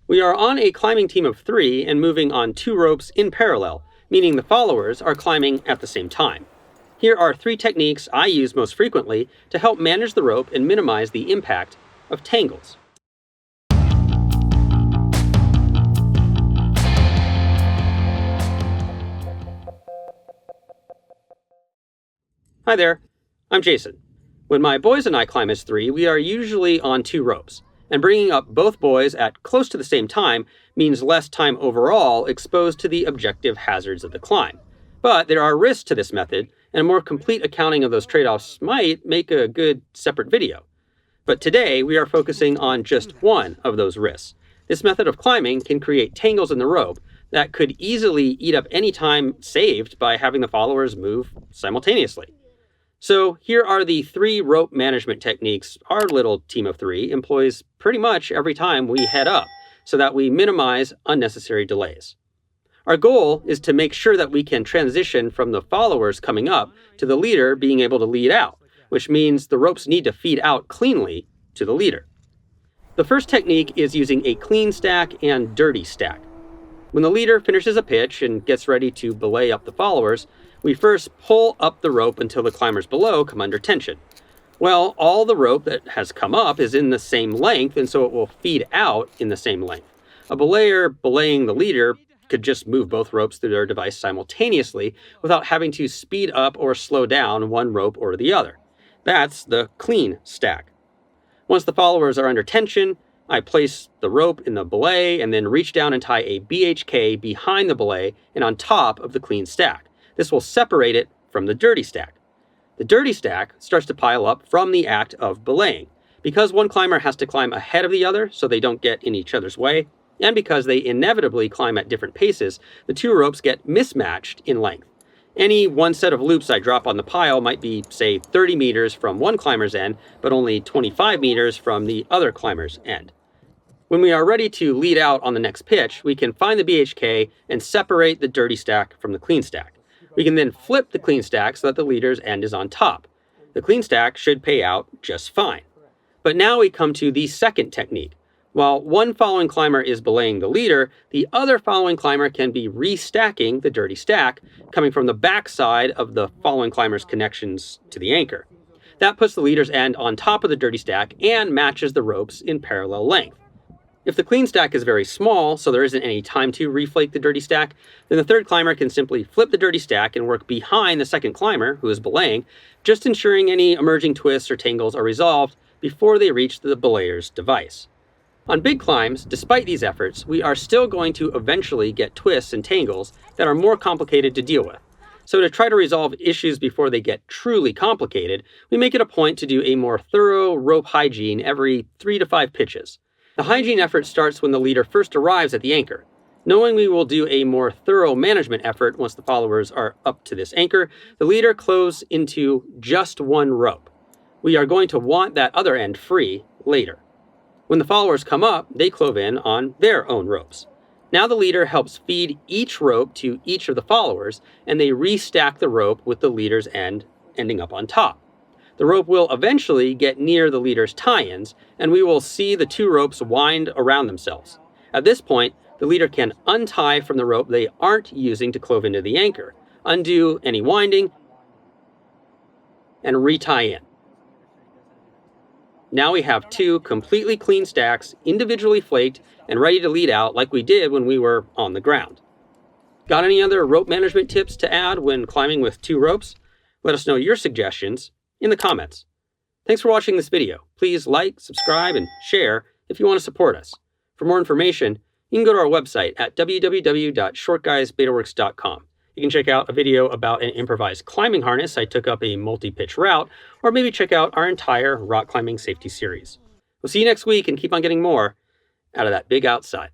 We are on a climbing team of 3 and moving on 2 ropes in parallel, meaning the followers are climbing at the same time. Here are 3 techniques I use most frequently to help manage the rope and minimize the impact of tangles. Hi there, I'm Jason. When my boys and I climb as 3, we are usually on 2 ropes, and bringing up both boys at close to the same time means less time overall exposed to the objective hazards of the climb. But there are risks to this method, and a more complete accounting of those trade-offs might make a good separate video. But today we are focusing on just one of those risks. This method of climbing can create tangles in the rope that could easily eat up any time saved by having the followers move simultaneously. So here are the 3 rope management techniques our little team of 3 employs pretty much every time we head up, so that we minimize unnecessary delays. Our goal is to make sure that we can transition from the followers coming up to the leader being able to lead out, which means the ropes need to feed out cleanly to the leader. The first technique is using a clean stack and dirty stack. When the leader finishes a pitch and gets ready to belay up the followers, we first pull up the rope until the climbers below come under tension. Well, all the rope that has come up is in the same length, and so it will feed out in the same length. A belayer belaying the leader could just move both ropes through their device simultaneously without having to speed up or slow down one rope or the other. That's the clean stack. Once the followers are under tension, I place the rope in the belay and then reach down and tie a BHK behind the belay and on top of the clean stack. This will separate it from the dirty stack. The dirty stack starts to pile up from the act of belaying. Because one climber has to climb ahead of the other so they don't get in each other's way, and because they inevitably climb at different paces, the 2 ropes get mismatched in length. Any one set of loops I drop on the pile might be, say, 30 meters from one climber's end, but only 25 meters from the other climber's end. When we are ready to lead out on the next pitch, we can find the BHK and separate the dirty stack from the clean stack. We can then flip the clean stack so that the leader's end is on top. The clean stack should pay out just fine. But now we come to the second technique. While one following climber is belaying the leader, the other following climber can be restacking the dirty stack, coming from the back side of the following climber's connections to the anchor. That puts the leader's end on top of the dirty stack and matches the ropes in parallel length. If the clean stack is very small, so there isn't any time to reflake the dirty stack, then the third climber can simply flip the dirty stack and work behind the second climber, who is belaying, just ensuring any emerging twists or tangles are resolved before they reach the belayer's device. On big climbs, despite these efforts, we are still going to eventually get twists and tangles that are more complicated to deal with. So to try to resolve issues before they get truly complicated, we make it a point to do a more thorough rope hygiene every 3 to 5 pitches. The hygiene effort starts when the leader first arrives at the anchor. Knowing we will do a more thorough management effort once the followers are up to this anchor, the leader closes into just one rope. We are going to want that other end free later. When the followers come up, they clove in on their own ropes. Now the leader helps feed each rope to each of the followers, and they restack the rope with the leader's end ending up on top. The rope will eventually get near the leader's tie-ins, and we will see the 2 ropes wind around themselves. At this point, the leader can untie from the rope they aren't using to clove into the anchor, undo any winding, and retie in. Now we have 2 completely clean stacks, individually flaked, and ready to lead out like we did when we were on the ground. Got any other rope management tips to add when climbing with 2 ropes? Let us know your suggestions in the comments. Thanks for watching this video. Please like, subscribe, and share if you want to support us. For more information, you can go to our website at www.shortguysbetaworks.com. You can check out a video about an improvised climbing harness I took up a multi-pitch route, or maybe check out our entire rock climbing safety series. We'll see you next week and keep on getting more out of that big outside.